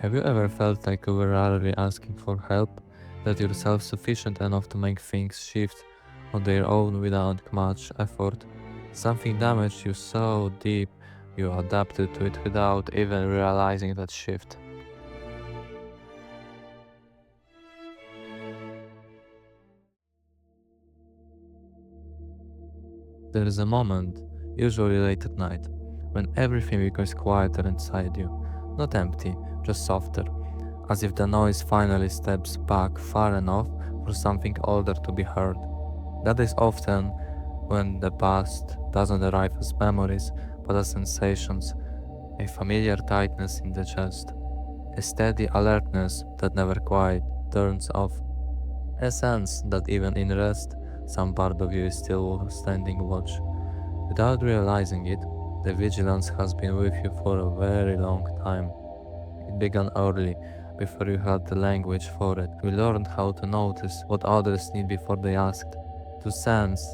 Have you ever felt like you were rarely asking for help? That you're self sufficient enough to make things shift on their own without much effort? Something damaged you so deep you adapted to it without even realizing that shift. There is a moment, usually late at night, when everything becomes quieter inside you. Not empty, just softer, as if the noise finally steps back far enough for something older to be heard. That is often when the past doesn't arrive as memories, but as sensations, a familiar tightness in the chest, a steady alertness that never quite turns off, a sense that even in rest, some part of you is still standing watch. Without realizing it, the vigilance has been with you for a very long time. It began early, before you had the language for it. You learned how to notice what others need before they asked, to sense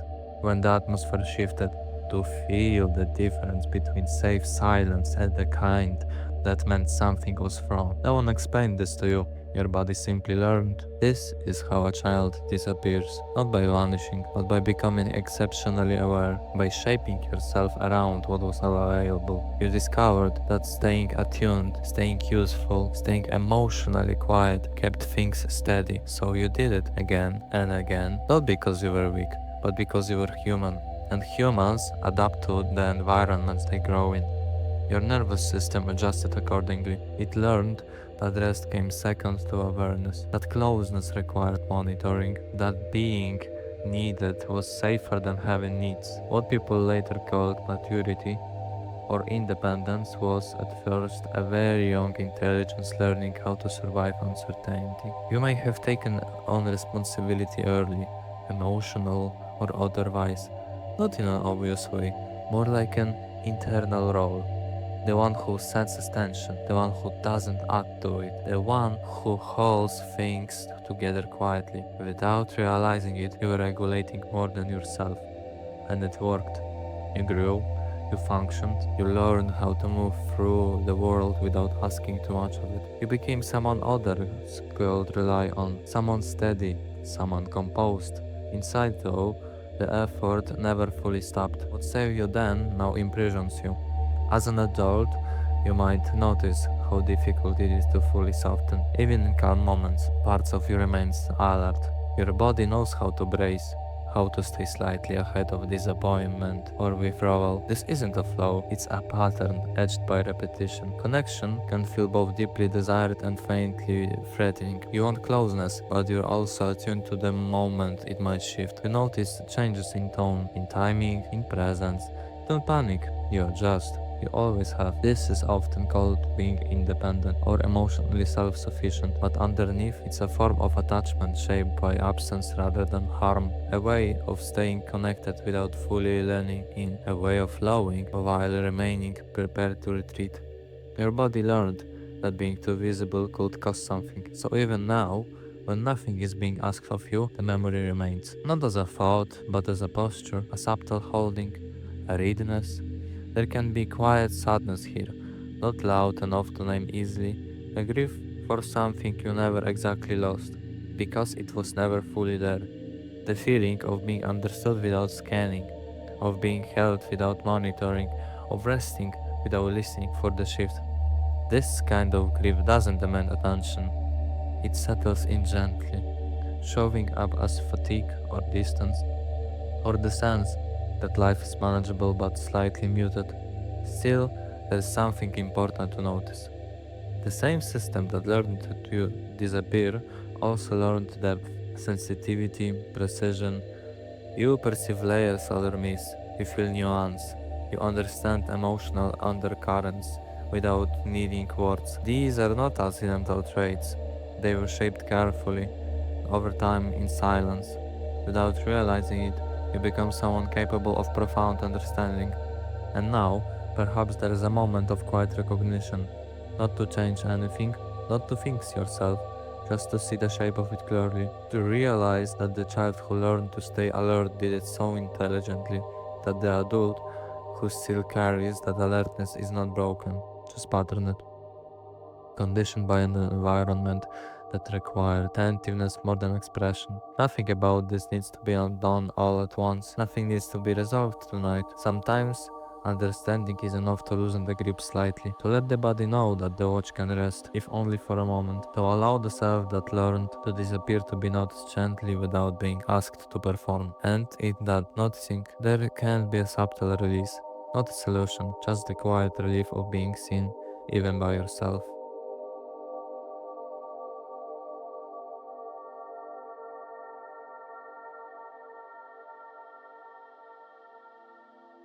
when the atmosphere shifted, to feel the difference between safe silence and the kind that meant something was wrong. No one explained this to you. Your body simply learned. This is how a child disappears, not by vanishing, but by becoming exceptionally aware, by shaping yourself around what was available. You discovered that staying attuned, staying useful, staying emotionally quiet kept things steady, so you did it again and again, not because you were weak, but because you were human. And humans adapt to the environments they grow in. Your nervous system adjusted accordingly. It learned that rest came second to awareness, that closeness required monitoring, that being needed was safer than having needs. What people later called maturity or independence was at first a very young intelligence learning how to survive uncertainty. You may have taken on responsibility early, emotional or otherwise, not in an obvious way, more like an internal role. The one who senses tension, the one who doesn't add to it, the one who holds things together quietly. Without realizing it, you were regulating more than yourself. And it worked. You grew, you functioned, you learned how to move through the world without asking too much of it. You became someone others could rely on, someone steady, someone composed. Inside though, the effort never fully stopped. What saved you then now imprisons you. As an adult, you might notice how difficult it is to fully soften. Even in calm moments, parts of you remains alert. Your body knows how to brace, how to stay slightly ahead of disappointment or withdrawal. This isn't a flow, it's a pattern edged by repetition. Connection can feel both deeply desired and faintly threatening. You want closeness, but you're also attuned to the moment it might shift. You notice changes in tone, in timing, in presence. Don't panic, you adjust. You always have. This is often called being independent or emotionally self sufficient, but underneath it's a form of attachment shaped by absence rather than harm, a way of staying connected without fully leaning in, a way of flowing while remaining prepared to retreat. Your body learned that being too visible could cost something, so even now, when nothing is being asked of you, the memory remains. Not as a thought, but as a posture, a subtle holding, a readiness. There can be quiet sadness here, not loud enough to name easily, a grief for something you never exactly lost, because it was never fully there. The feeling of being understood without scanning, of being held without monitoring, of resting without listening for the shift. This kind of grief doesn't demand attention, it settles in gently, showing up as fatigue or distance, or the sense that life is manageable but slightly muted. Still, there is something important to notice. The same system that learned to disappear also learned depth, sensitivity, precision. You perceive layers others miss, you feel nuance, you understand emotional undercurrents without needing words. These are not accidental traits, they were shaped carefully, over time in silence. Without realizing it, you become someone capable of profound understanding. And now, perhaps there is a moment of quiet recognition, not to change anything, not to fix yourself, just to see the shape of it clearly, to realize that the child who learned to stay alert did it so intelligently that the adult who still carries that alertness is not broken, just patterned. conditioned by an environment that require attentiveness more than expression. Nothing about this needs to be done all at once. Nothing needs to be resolved tonight. Sometimes understanding is enough to loosen the grip slightly, to let the body know that the watch can rest, if only for a moment, to allow the self that learned to disappear to be noticed gently without being asked to perform. And in that noticing, there can be a subtle release, not a solution, just the quiet relief of being seen, even by yourself.